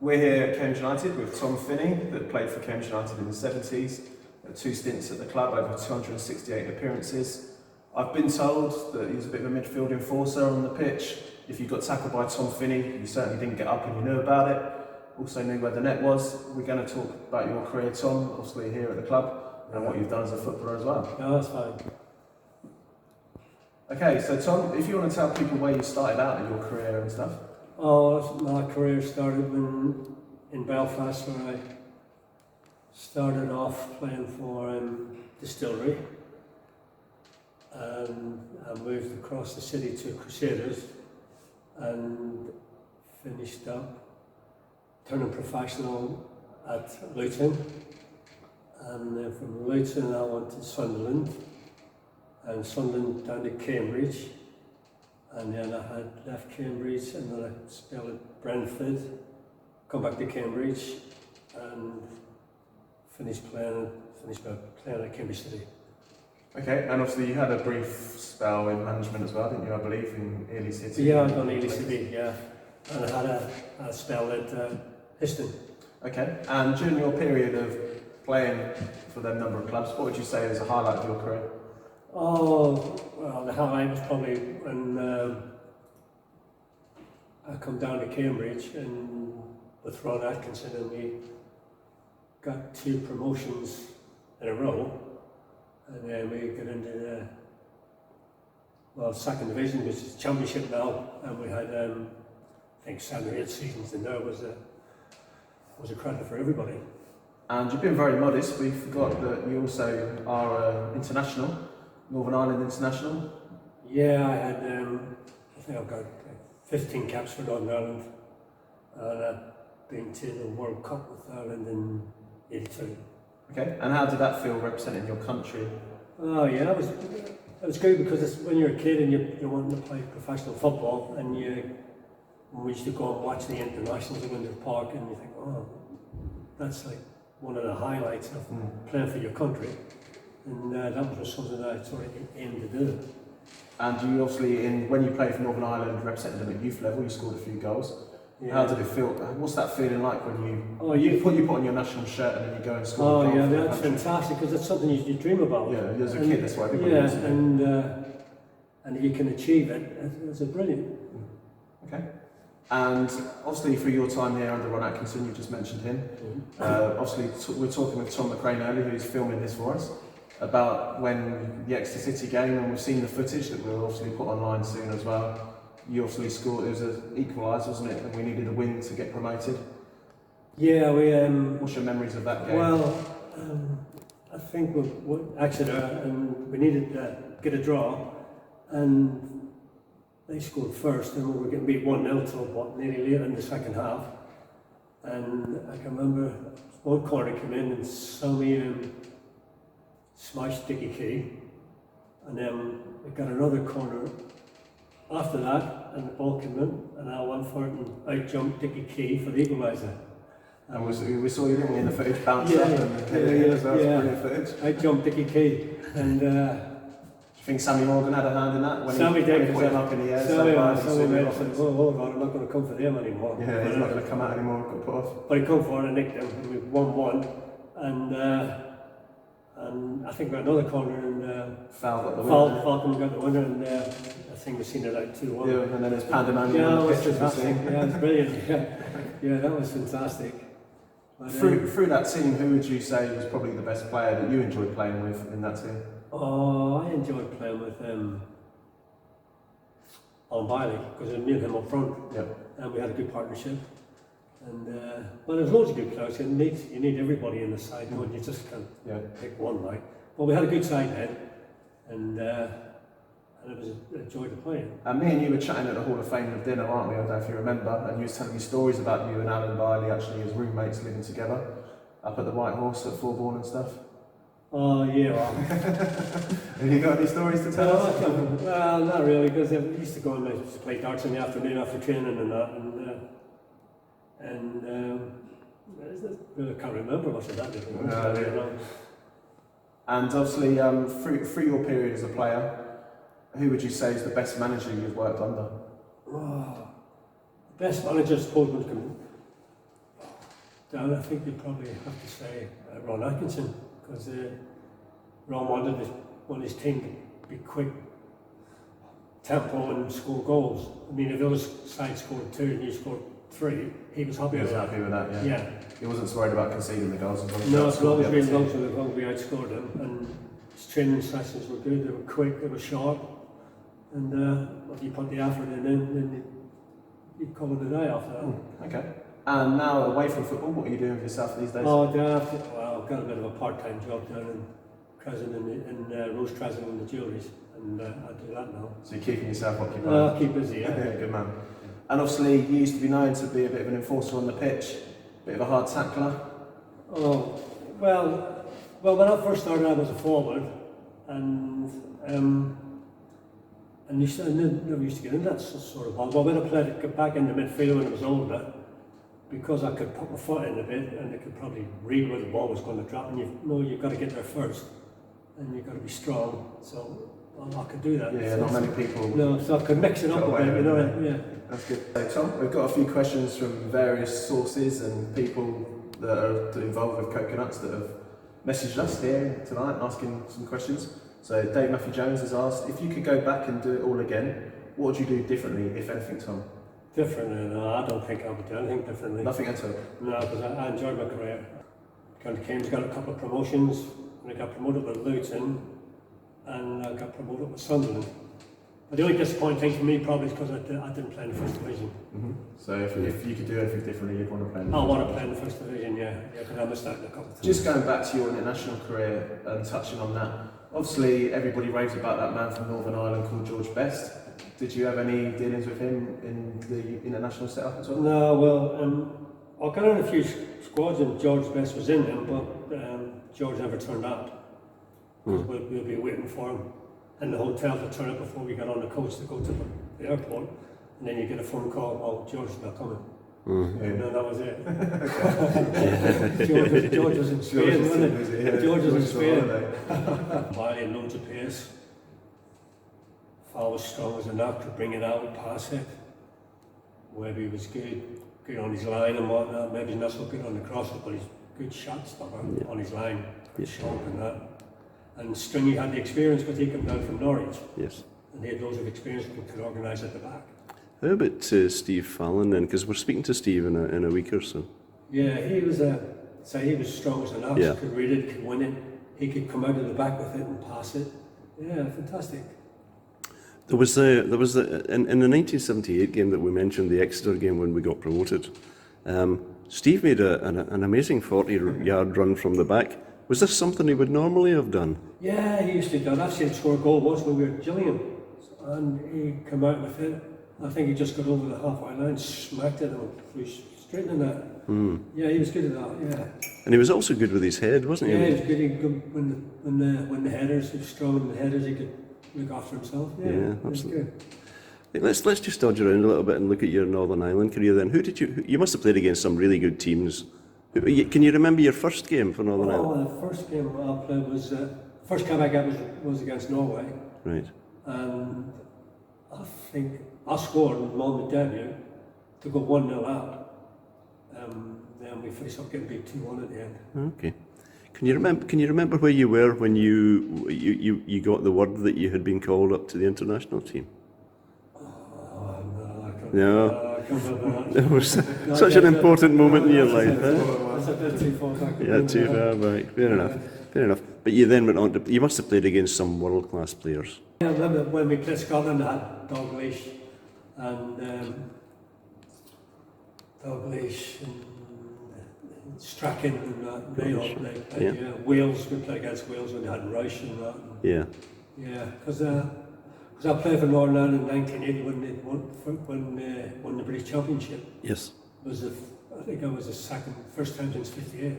We're here at Cambridge United with Tom Finney, that played for Cambridge United in the 70s, 2 stints at the club, over 268 appearances. I've been told that he was a bit of a midfield enforcer on the pitch. If you got tackled by Tom Finney, you certainly didn't get up and you knew about it. Also knew where the net was. We're going to talk about your career, Tom, obviously here at the club, and what you've done as a footballer as well. No, that's fine. Okay, so Tom, if you want to tell people where you started out in your career and stuff. Oh, my career started in Belfast, where I started off playing for Distillery, and I moved across the city to Crusaders and finished up turning professional at Luton, and then from Luton I went to Sunderland, and Sunderland down to Cambridge, and then I had left Cambridge and then I spelled at Brentford, come back to Cambridge and finished playing at Cambridge City. Okay, and obviously you had a brief spell in management as well, didn't you, I believe, in Ely City? Yeah, I've done Ely City, yeah. And I had a spell at Histon. Okay, and during your period of playing for them number of clubs, what would you say is a highlight of your career? Oh, well, the highlight was probably when I come down to Cambridge and with Ron Atkinson, and we got 2 promotions in a row, and then we got into the second division, which is championship now, and we had I think 7 or 8 seasons in there. Was a credit for everybody. And you've been very modest. We forgot that you also are international, Northern Ireland international. Yeah, I had I think I've got 15 caps for Northern Ireland, and I've been to the World Cup with Ireland in '82. Okay, and how did that feel representing your country? Oh yeah, it was good, because it's when you're a kid and you're wanting to play professional football, and we used to go and watch the internationals at Windsor Park, and you think, oh, that's like one of the highlights of playing for your country, and that was something that I sort of aimed to do. And you obviously, when you played for Northern Ireland, represented them at youth level, you scored a few goals. Yeah. How did it feel? What's that feeling like when you put on your national shirt and then you go and score a goal? Oh yeah, for that's fantastic, because it's something you dream about. Yeah, as a kid, that's why everybody yeah, wants to do. and if you can achieve it, it's a brilliant. Okay. And obviously, through your time here under Ron Atkinson, you just mentioned him. Obviously, we're talking with Tom McCrane earlier, who's filming this for us, about when the Exeter City game, and we've seen the footage that we'll obviously put online soon as well. You obviously scored, it was an equaliser, wasn't it? And we needed a win to get promoted. Yeah, we. What's your memories of that game? Well, I think we Exeter, and we needed to get a draw, and they scored first, and we were getting beat 1-0 till nearly late in the second half. And I can remember one corner came in and Sammy smashed Dickie Key, and then we got another corner after that, and the ball came in, and I went for it and out jumped Dickie Key for the equaliser. And we saw you, didn't we, in the footage bounce up and hit it as well. Yeah. Brilliant footage. I jumped Dickie Key, and Do you think Sammy Morgan had a hand in that? When Sammy did, he put him up in the air. Sammy said, "Oh, hold on, I'm not going to come for them anymore." Yeah, he's not going to come out anymore. Got put off. But he come for it and nicked him, and we 1-1, and I think we had another corner, and Foul got the winner. Falcon got the winner, and I think we seen it out 2-1. Yeah, and then there's pandemonium. Yeah, on that the was pitch, as we've fantastic. seen. Yeah, it was brilliant. Yeah, that was fantastic. But, Through that team, who would you say was probably the best player that you enjoyed playing with in that team? Oh, I enjoyed playing with Alan Bailey, because me and him up front, and we had a good partnership. And well, there's loads of good players. You need everybody in the side. You just can't pick one, right? But we had a good side then, and it was a joy to play. And me and you were chatting at the Hall of Fame at dinner, aren't we? I don't know if you remember. And you was telling me stories about you and Alan Bailey actually as roommates living together up at the White Horse at Fulbourn and stuff. Oh yeah. Well. Have you got any stories to tell us? Well, not really, because we used to go and play darts in the afternoon after training and that, I can't remember much of that. And obviously, through your period as a player, who would you say is the best manager you've worked under? Oh, the best manager, I suppose, down, I think you probably have to say Ron Atkinson, because Ron wanted his team to be quick, tempo and score goals. I mean, if the other side scored 2 and you scored 3, he was happy He was with that. happy with that, yeah. Yeah. He wasn't so worried about conceding the goals. No, as long as we outscored them, and his training sessions were good, they were quick, they were sharp, and if you put the effort in, then you'd cover the day after that. Okay. And now, away from football, what are you doing for yourself these days? Oh, I've got a bit of a part-time job down in Crescent, in Rose Crescent in the jewelleries, and I do that now. So you're keeping yourself occupied? I'll keep busy, yeah. Yeah, good man. And obviously, you used to be known to be a bit of an enforcer on the pitch, a bit of a hard tackler. Oh, well, when I first started, I was a forward, and I never used to get into that sort of ball. But when I got back in the midfield when I was older, because I could put my foot in a bit, and I could probably read where the ball was going to drop, and you've got to get there first, and you've got to be strong. So I could do that. Yeah, not many people. No, so I could mix it up a bit, you know. Yeah. That's good. So Tom, we've got a few questions from various sources and people that are involved with coconuts that have messaged us here tonight asking some questions. So Dave Matthew Jones has asked, if you could go back and do it all again, what would you do differently, if anything, Tom? Differently? No, I don't think I would do anything differently. Nothing at all? No, because I enjoyed my career. County Cairns got a couple of promotions, and I got promoted with Luton, and I got promoted with Sunderland. But the only disappointing thing for me probably is because I didn't play in the first division. Mm-hmm. So if you could do anything differently, you'd want to play in the I want to play in the first division, yeah, because I missed out in a couple of times. Just going back to your international career and touching on that, obviously everybody raves about that man from Northern Ireland called George Best. Did you have any dealings with him in the international setup at all? No, well, I got in a few squads and George Best was in them, but George never turned up. We'll be waiting for him in the hotel to turn up before we got on the coach to go to the airport, and then you get a phone call, oh, George is not coming. And then that was it. George was in Spain, wasn't it? George was in Spain. Violent loads of pace. Foul was strong as a nut, could bring it out, pass it. Webby was good on his line and whatnot. Maybe he's not so good on the crosses, but he's good shot stopper on his line. Good sharp and that. And Stringy had the experience because he came down from Norwich. Yes. And he had loads of experience and could organise at the back. How about Steve Fallon then? Because we're speaking to Steve in a week or so. Yeah, he was strong as an ox. Yeah. Could read it, could win it. He could come out of the back with it and pass it. Yeah, fantastic. There was in the 1978 game that we mentioned, the Exeter game when we got promoted. Steve made an amazing 40-yard run from the back. Was this something he would normally have done? Yeah, he used to do that. I've seen him score a goal once when we were at Gillingham, and he came out with it. I think he just got over the halfway line, smacked it, and flew straight in that. Yeah, he was good at that. Yeah. And he was also good with his head, wasn't he? Yeah, he was good. He could, when the headers, he was strong in the headers. He could look after himself. Yeah, absolutely. Let's just dodge around a little bit and look at your Northern Ireland career then. You must have played against some really good teams. Can you remember your first game for Northern Ireland? The first game I played was first game I got was against Norway. Right. And I think I scored in my debut to go 1-0 up. Then we finished up getting beat 2-1 at the end. Okay. Can you remember where you were when you got the word that you had been called up to the international team? No, I can't remember that. It was such an important moment in your life. That's a bit too far back. Yeah, too far back. Fair enough. But you then went on to, you must have played against some world-class players. Yeah, I remember when we played Scotland, I had Dalglish and Strachan and that. They all played. Yeah. Wales, we played against Wales when they had Rice and that. Yeah. Yeah, because I played for Northern Ireland in 1980 when they won the British Championship. Yes. I think I was the first time since '58.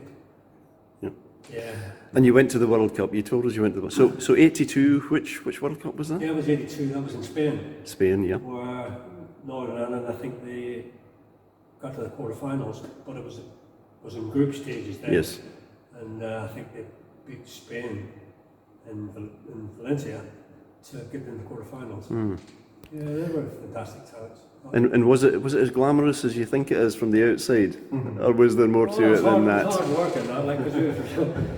Yeah. Yeah. And you went to the World Cup. You told us you went to the so '82. Which World Cup was that? Yeah, it was '82. That was in Spain. Spain, yeah. Where Northern Ireland, I think they got to the quarterfinals, but it was in group stages then. Yes. And I think they beat Spain in Valencia to get into the quarterfinals. Yeah, they were fantastic talents. And was it as glamorous as you think it is from the outside, or was there more to it It's than hard, that? It's hard work and that, like,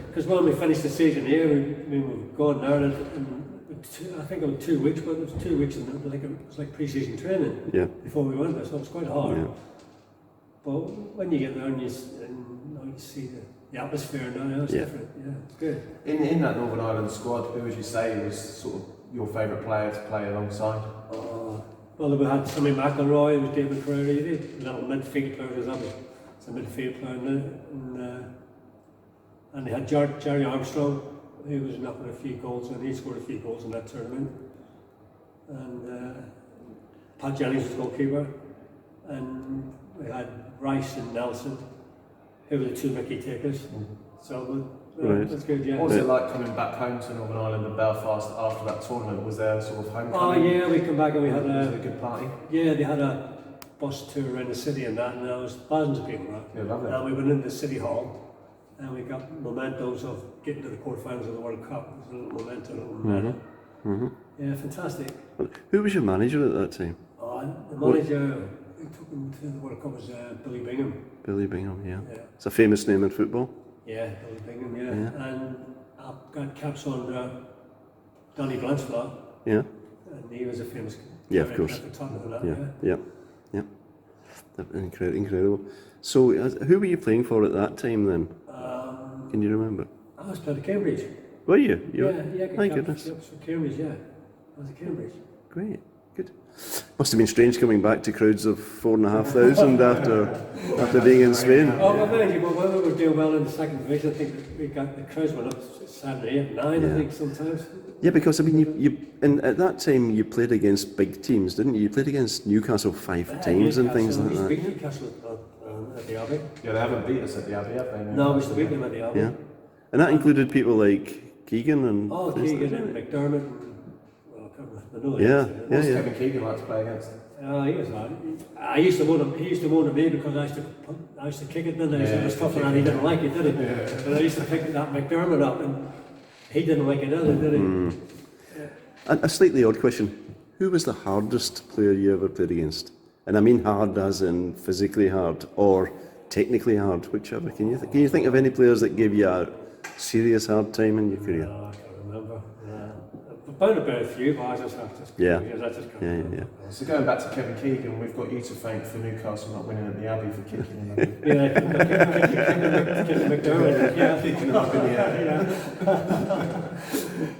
because when we finished the season here, we've gone there and I think it was 2 weeks, but it was 2 weeks and it was like pre-season training Yeah. before we went there, so it was quite hard. Yeah. But when you get there and you see the atmosphere now, it's Yeah. different. Yeah, it's good. In that Northern Ireland squad, who would you say was sort of your favourite player to play alongside? Well, we had Sammy McElroy, there was David Ferrari, a little midfield player as well. It's a midfield player, and they had Jerry Armstrong, who was knocking a few goals, and he scored a few goals in that tournament. And Pat Jennings was goalkeeper, and we had Rice and Nelson, who were the 2 Mickey takers. So Right. that's good, yeah. What was it like coming back home to Northern Ireland and Belfast after that tournament? Was there a sort of homecoming? Oh yeah, we come back and we had Was it a a good party? yeah, they had a bus tour around the city and that, and there was thousands of people around. Yeah, lovely. And we went into the city hall, and we got mementos of getting to the quarterfinals of the World Cup. It was a little memento, a little medal. Yeah, fantastic. Who was your manager at that time? And the manager who took him to the World Cup was Billy Bingham. Billy Bingham, yeah. Yeah. It's a famous name in football. Yeah, Billy Bingham, yeah. Yeah. And I've got caps on Danny Blanchflower, Yeah, and he was a famous Yeah, of course. at the top of that, yeah. Incredible. So, who were you playing for at that time then? Can you remember? I was playing at Cambridge. Were you? You were- Yeah, My caps goodness. for Cambridge, yeah. I was at Cambridge. Great, good. Must have been strange coming back to crowds of 4,500 after being in Spain. Oh, well, mind you, but when we were doing well in the second division, I think that we got the crowds went up 7, 8, 9, Yeah. I think sometimes. Yeah, because I mean, and at that time you played against big teams, didn't you? You played against Newcastle 5 times and things like We that. beat Newcastle at the Abbey. Yeah, they haven't beat us at the Abbey, have they? No, we used to beat them at the Abbey. Yeah, and that included people like Keegan and. Oh, things like Keegan that. and McDermott. And, well, I can't remember. Yeah, What's yeah. Kevin Keegan like to play against? He was hard. I used to want him. He used to want me because I used to kick it. Then it was tough, and he didn't like it, did he? But I used to pick that McDermott up, and he didn't like it either, did he? A slightly odd question. Who was the hardest player you ever played against? And I mean hard as in physically hard or technically hard, whichever. Can you think of any players that gave you a serious hard time in your career? No, I can't remember. About a few, but I just have to. Yeah. I just can't Yeah, remember. yeah. So going back to Kevin Keegan, we've got you to thank for Newcastle not winning at the Abbey for kicking him. Yeah, kicking McDermott. Yeah, Kicking him up in the air.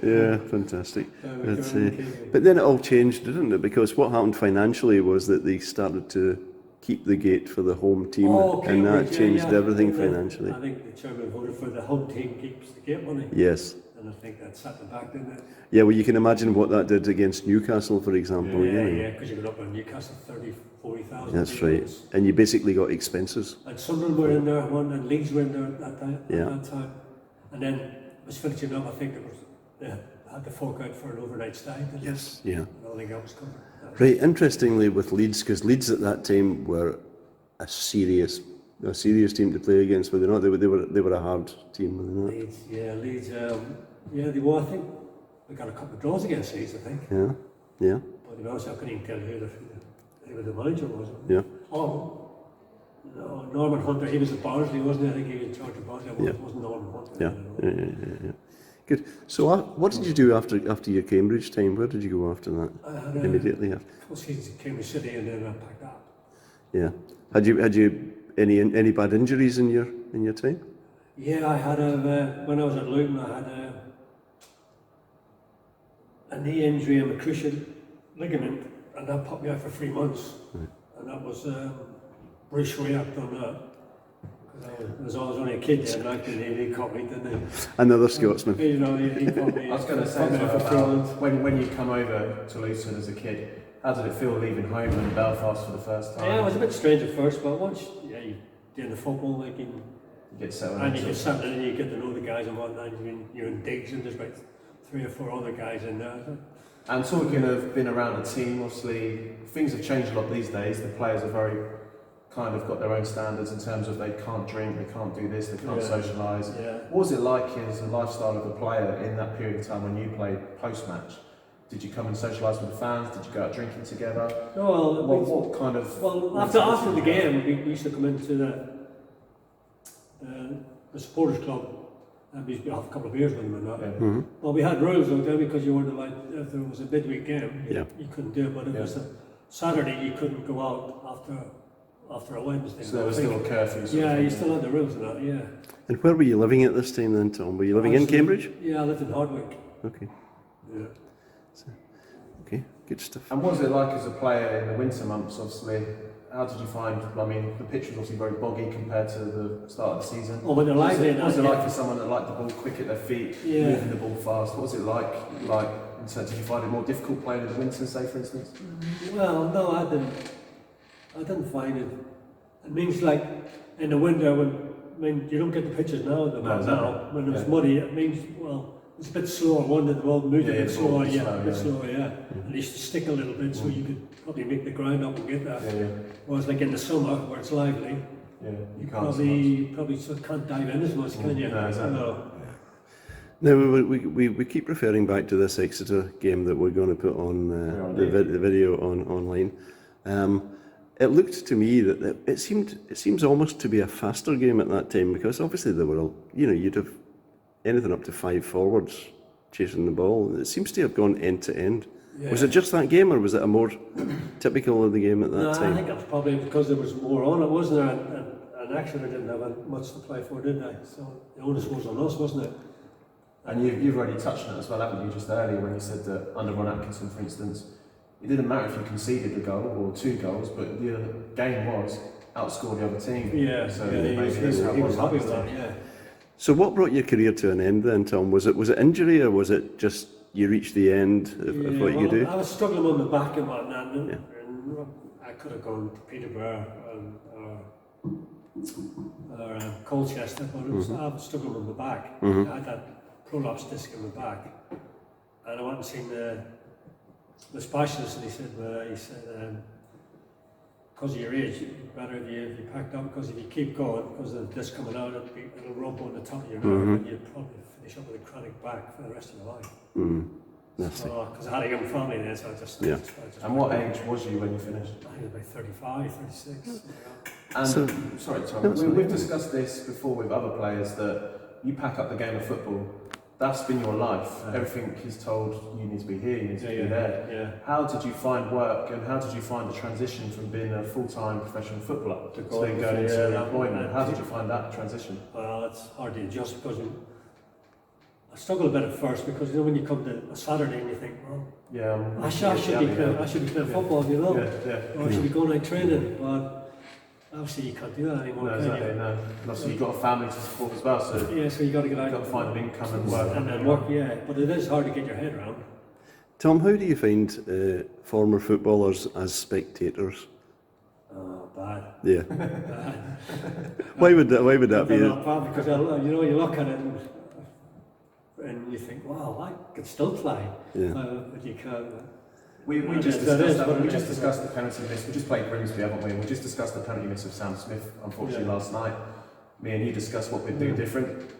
Yeah, fantastic. But, Keegan. but then it all changed, didn't it? Because what happened financially was that they started to keep the gate for the home team, and that Cambridge, changed everything I think financially. I think the chairman voted for the home team keeps the gate money, Yes. and I think that set them back, didn't it? Yeah, well, you can imagine what that did against Newcastle, for example. you know. Yeah, because you got up on Newcastle 30, 40,000. That's right. And you basically got expenses. And Sunderland were in there, and Leeds were in there at Yeah. that time. And then it was finishing up, I think they had to fork out for an overnight stay. didn't they? Yes. Yeah. And all the else covered. Right. Interestingly, with Leeds, because Leeds at that time were a serious team to play against, were they not? They were a hard team, were they not? Leeds, they were. I think we got a couple of draws against Leeds, I think. Yeah. Yeah. But to be honest, I couldn't even tell who the manager was. Yeah. Oh, no, Norman Hunter, he was at Barnsley, wasn't he? I think he was in charge of Barnsley. It wasn't Norman Hunter. Yeah. Good. So, what did you do after your Cambridge time? Where did you go after that? I had Immediately after. full season at Cambridge City, and then I packed up. Yeah. Had you any bad injuries in your time? Yeah, I had when I was at Luton, I had a knee injury and a cruciate ligament, and that put me out for 3 months. Right. And that was Bruce React on that. Because I was only a kid then, like, and he caught me, didn't he? Another Scotsman. You know, he caught me. I was going to say caught me as out well for 3 months. about when you come over to Luton as a kid, how did it feel leaving home in Belfast for the first time? Yeah, it was a bit strange at first, but once you do the football, like, You get settled and you into get it. settled in, and you get to know the guys and whatnot, and you're in digs, and there's about 3 or 4 other guys in there. And talking of being around a team, obviously things have changed a lot these days. The players are very kind of got their own standards in terms of they can't drink, they can't do this, they can't socialise. Yeah. What was it like as a lifestyle of a player in that period of time when you played post-match? Did you come and socialise with the fans? Did you go out drinking together? No, well, What kind of... well, after the game, we used to come into the supporters club and we used to have a couple of beers with them and that. Yeah. Mm-hmm. Well, we had rules out there because you weren't allowed, if there was a midweek game, you couldn't do it, but if it was a Saturday, you couldn't go out after a Wednesday. So there was still a curfew? Yeah, you still had the rules and that, yeah. And where were you living at this time then, Tom? Were you living in Cambridge? Yeah, I lived in Hardwick. Okay. Yeah. Okay, good stuff. And what was it like as a player in the winter months, obviously? How did you find, I mean, the pitch was obviously very boggy compared to the start of the season. Oh, when they're like What was it like for someone that liked the ball quick at their feet, Yeah. moving the ball fast? What was it like in terms, did you find it more difficult playing in the winter, say, for instance? Well, no, I didn't find it. It means like in the winter you don't get the pitches now exactly. when it's muddy, it means, well, it's a bit slower, the ball moved a bit slower, yeah. And it used to stick a little bit so you could probably make the ground up and get that. Yeah. Whereas like in the summer where it's lively, Yeah, you can't probably sort of can't dive in as much, can you? No, exactly. No. Now, we keep referring back to this Exeter game that we're going to put on the video online. It looked to me that it seems almost to be a faster game at that time because obviously there were, you'd have anything up to 5 forwards chasing the ball. It seems to have gone end to end. Yeah. Was it just that game or was it a more typical of the game at that time? I think it was probably because there was more on it, wasn't there? And actually they didn't have much to play for, did they? So the onus was on us, wasn't it? And you've already touched on it as well, haven't you, just earlier when you said that under Ron Atkinson, for instance, it didn't matter if you conceded a goal or 2 goals, but the game was outscored the other team. Yeah, so yeah, maybe he was happy with that, yeah. So what brought your career to an end then, Tom? Was it injury or was it just you reached the end of what you could do? I was struggling on the back and whatnot, and I could have gone to Peterborough or Colchester, but I was struggling on the back. I had that prolapse disc in the back, and I went and seen the specialist, and he said, because of your age, it's better if you packed up, because if you keep going, because of this coming out, it'll rub on the top of your nerve, and you'll probably finish up with a chronic back for the rest of your life. Because I had a young family then, so I just... And what age was you when you finished? I was about 35, 36. And, sorry Tom, we've discussed this before with other players, that you pack up the game of football, that's been your life. Everything is told, you need to be here, you need to be there. Yeah. How did you find work and how did you find the transition from being a full-time professional footballer to then going into employment? How did you find that transition? Well, it's hard to adjust because I struggled a bit at first because when you come to a Saturday and you think, well, I should be playing football, or I should be going out training, but obviously you can't do that anymore. No, exactly, no. And also you've got a family to support as well, so so you got to get out. You've got to find an income and work. And then work, but it is hard to get your head around. Tom, how do you find former footballers as spectators? Oh, bad. Yeah. Bad. Why would that be? Not bad because you look at it and you think, wow, I could still play, but you can't. We just discussed the penalty miss. We just played Grimsby, haven't we? And we just discussed the penalty miss of Sam Smith, unfortunately, last night. Me and you discussed what we'd do different.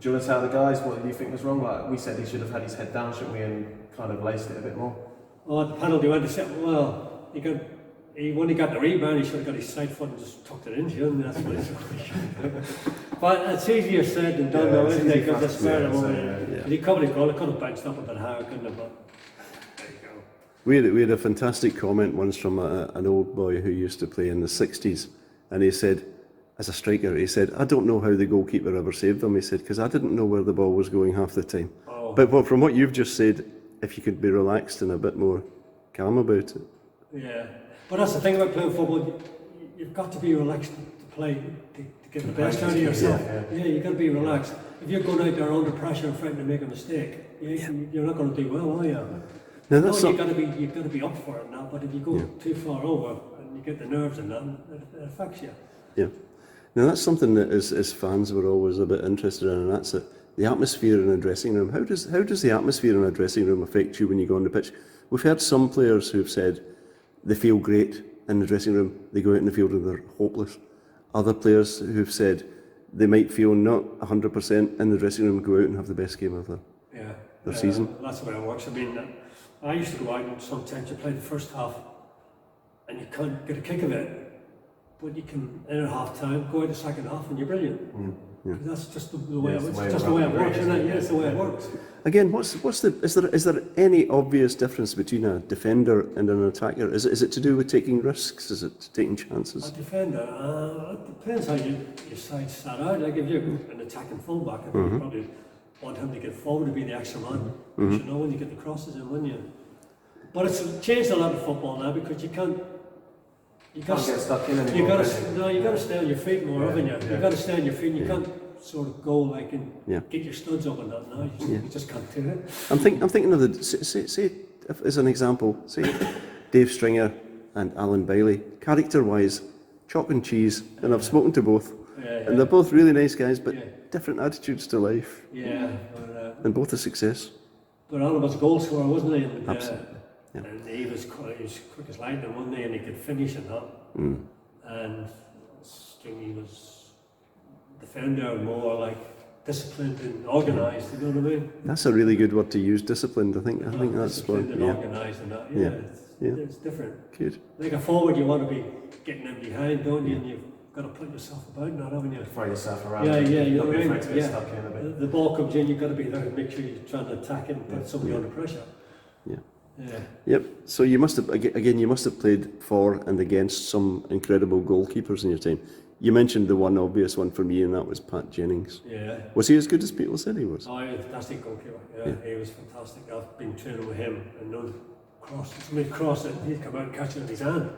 Do you want to tell the guys what you think was wrong? Like we said, he should have had his head down, shouldn't we, and kind of laced it a bit more. Oh, the penalty went to set. Well, when he got the rebound, he should have got his side foot and just tucked it in, and that's what it's. But it's easier said than done, though, isn't it? Because it's fair moment. He covered his goal. He could have bounced up a bit higher, couldn't have? But there you go. We had a fantastic comment once from an old boy who used to play in the 60s, and he said, as a striker, he said, I don't know how the goalkeeper ever saved them, he said, because I didn't know where the ball was going half the time. Oh. But from what you've just said, if you could be relaxed and a bit more calm about it. Yeah, but that's the thing about playing football, you've got to be relaxed to play, to get the best out of yourself. Yeah, you've got to be relaxed. If you're going out there under pressure and frightened to make a mistake, you're not going to do well, are you? Now that's you've got to be up for it now. But if you go too far over and you get the nerves and that, it affects you. Yeah. Now that's something that as fans we're always a bit interested in, and that's it. The atmosphere in a dressing room. How does the atmosphere in a dressing room affect you when you go on the pitch? We've heard some players who've said they feel great in the dressing room. They go out in the field and they're hopeless. Other players who've said they might feel not 100% in the dressing room, go out and have the best game of their season. That's the way it works. I mean, I used to go out and sometimes you play the first half and you can't get a kick of it, but you can, in at half time, go out the second half and you're brilliant. Yeah. That's just the way, Yeah, it's it's the way just it the way it runs, works, isn't it? Yeah, it's the way it Yeah. works. Again, is there any obvious difference between a defender and an attacker? Is it to do with taking risks? Is it taking chances? A defender, it depends how your side start out. Like if you're an attacking fullback, I think you probably want him to get forward to be the extra man. You should know when you get the crosses in, wouldn't you? But it's changed a lot of football now because you can't. You Can't get stuck in You anymore. got can you? to you got to stay on your feet more, haven't you? You got to stay on your feet. You can't sort of go like and get your studs up and that. No, you just can't do it. I'm thinking of the say if, as an example, say Dave Stringer and Alan Bailey, character-wise, chalk and cheese, and I've spoken to both, and they're both really nice guys, but different attitudes to life, Yeah, and both a success. but Alan was a goal scorer, wasn't he? And, Absolutely. Yeah. And he was quick as lightning, wasn't he? And he could finish and that. And Stringy was defender, more like disciplined and organised. You know what I mean? That's a really good word to use, disciplined. I think that's what. Disciplined and Yeah, organised and that. Yeah. It's different. good. Like a forward, you want to be getting in behind, don't you? And you've got to put yourself about now, haven't you? Throw yourself around. Yeah, You've you're got to be right. afraid to get stuck in a bit. The ball comes in, you've got to be there to make sure you're trying to attack it and put somebody under pressure. Yeah. Yeah. Yep. So you must have again. You must have played for and against some incredible goalkeepers in your time. You mentioned the one obvious one for me, and that was Pat Jennings. Yeah. Was he as good as people said he was? Oh, he was a fantastic goalkeeper. Yeah, he was fantastic. I've been training with him and known somebody cross it, he'd come out and catch it in his hand.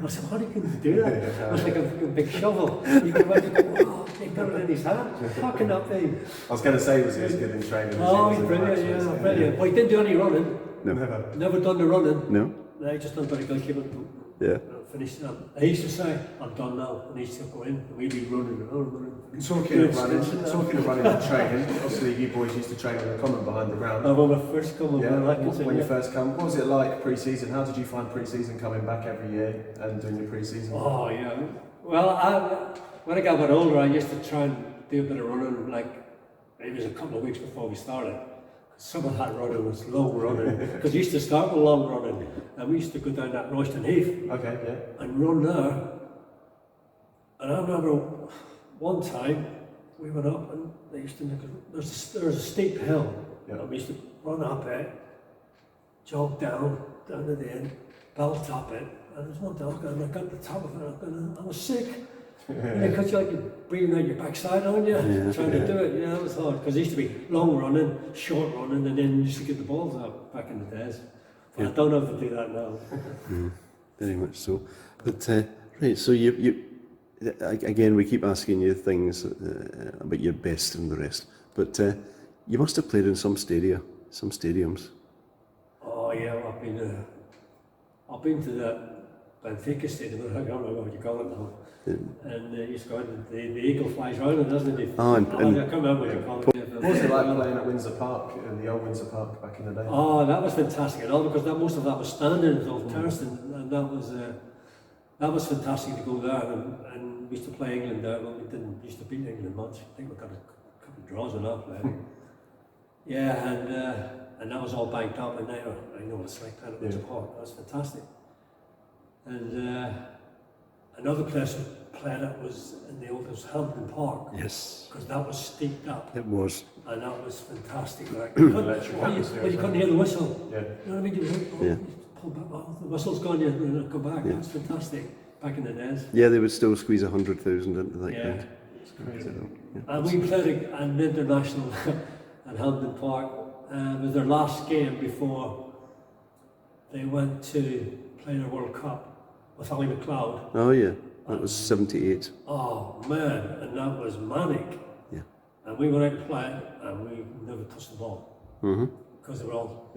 I said, how do you do that? It was like a big shovel. You come out and go, oh, he got it in his hand. How can that be? I was going to say, was he as good in training? Oh, as he's he was in brilliant, matches? yeah, brilliant. But he didn't do any running. No. Never. Never done the running. No. No, he just done very goalkeeper. Yeah. Finished up. I used to say, I'm done now. I need to go in. And we'd be running. Talking of running and training, obviously you boys used to train on the common behind the ground. Oh, when we first come, Yeah, like when you first come, what was it like pre-season? How did you find pre-season coming back every year and doing your pre-season? Oh, yeah. Well, when I got a bit older, I used to try and do a bit of running, like maybe it was a couple of weeks before we started. Some of that running was long running, because we used to start with long running, and we used to go down that Royston Heath Okay, yeah. and run there. And I remember one time we went up and they used to make there was a steep hill, and we used to run up it, jog down to the end, belt up it, and there was one dog, and I got to the top of it, and I was sick. Because you're like breathing out your backside, aren't you? Trying to do it, yeah, that was hard. Because it used to be long running, short running, and then you used to get the balls out back in the days. But I don't have to do that now. Very much so. But right, so you again, we keep asking you things about your best and the rest. But you must have played in some stadiums. Oh yeah, I've been to the Benfica stadium. I don't know what you call it now. And you go the eagle flies round it, doesn't it? Oh, and I can't remember what you call it. What was it like playing at Windsor Park, the old Windsor Park back in the day? Oh, that was fantastic, and all because most of that was standing, it was all terraced, and that was fantastic to go there. And we used to play England there, but we didn't used to beat England much. I think we got a couple of draws on that play. Yeah, and that was all banked up, and now I know what it's like playing at Windsor Park. That was fantastic. And another place we played at was in the old Hampton Park. Yes. Because that was steeped up. It was. And that was fantastic. Like, you couldn't hear the whistle. Yeah. You know what I mean? You pull back, the whistle's gone, you go back. That's fantastic. Back in the days. Yeah, they would still squeeze 100,000 into that ground. It's crazy. And we played an international at Hampton Park. It was their last game before they went to play their World Cup with Ali McLeod. Oh yeah, that was 78. Oh man, and that was manic. Yeah. And we went out and played, and we never touched the ball. Because they were all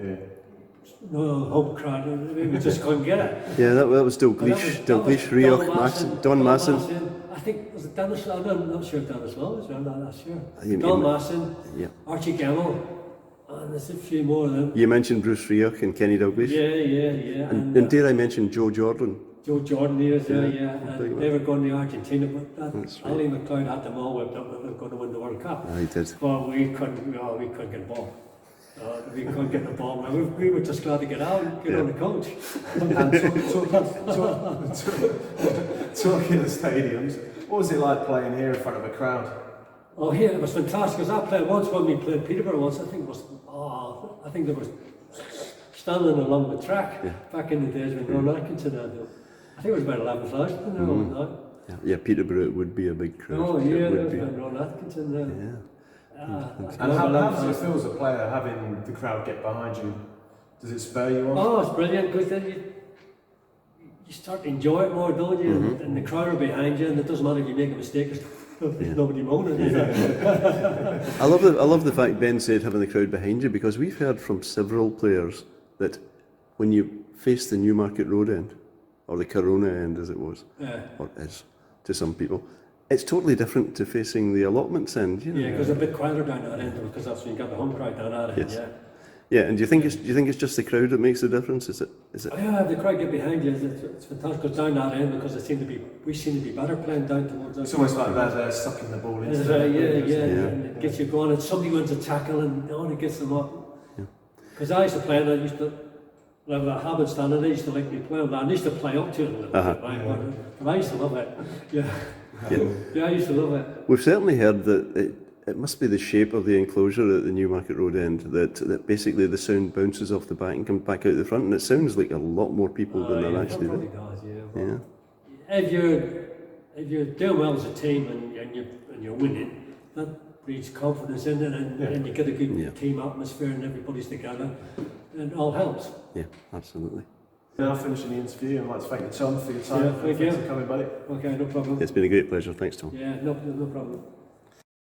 no home crowd, we just couldn't get it. Yeah, that was Dalglish, Rioch, Don Masson. I think, was it Dennis? I'm not sure if Dennis was around that last year. You- Don Masson, Yeah. Archie Gemmell, and there's a few more of them. You mentioned Bruce Rioch and Kenny Dalglish. Yeah. And dare I mention Joe Jordan? Joe Jordan here, Yeah, and they were going to Argentina, but That's right. Ali McLeod had them all whipped up, they were going to win the World Cup. I did. But we couldn't get the ball. We couldn't get the ball. We were just glad to get out, get on the coach. And talking of stadiums, what was it like playing here in front of a crowd? Oh, yeah, it was fantastic. Because I played once when we played Peterborough once. I think it was. I think they were standing along the track back in the days when Ron Atkinson had it. I think it was about 11,000 there all night. Yeah, Peterborough would be a big crowd. Oh, yeah, It there would was be. when Ron Atkinson there. Yeah. And how does it feel as a player having the crowd get behind you? Does it spur you on? Oh, it's brilliant because then you start to enjoy it more, don't you? And the crowd are behind you, and it doesn't matter if you make a mistake. There's nobody moaning. I love the fact Ben said having the crowd behind you, because we've heard from several players that when you face the Newmarket Road end, or the Corona end as it was, or is to some people, it's totally different to facing the allotments end. You know? Yeah, because it's a bit quieter down that end, because that's when you got the home crowd down that end. Yes. Yeah, and do you think it's just the crowd that makes the difference? Is it? Oh, yeah, if the crowd get behind you, it's fantastic. Because down that end, because we seem to be better playing down towards us. It's almost like they're sucking the ball into and it gets you going, and somebody wins a tackle, and it gets them up. Because I used to play, and I used to have a habit standing. I used to like me playing that. I used to play up to it a little bit, but I used to love it. Yeah, I used to love it. We've certainly heard that it must be the shape of the enclosure at the Newmarket Road end that basically the sound bounces off the back and comes back out the front, and it sounds like a lot more people than there actually probably there. does, If you're doing well as a team and you're winning, that breeds confidence in it, and you get a good team atmosphere, and everybody's together, and it all helps. Yeah, absolutely. Now finishing the interview, I'd like to thank you, Tom, for your time. Yeah, thank you for coming, buddy. Okay, no problem. It's been a great pleasure. Thanks, Tom. Yeah, no problem.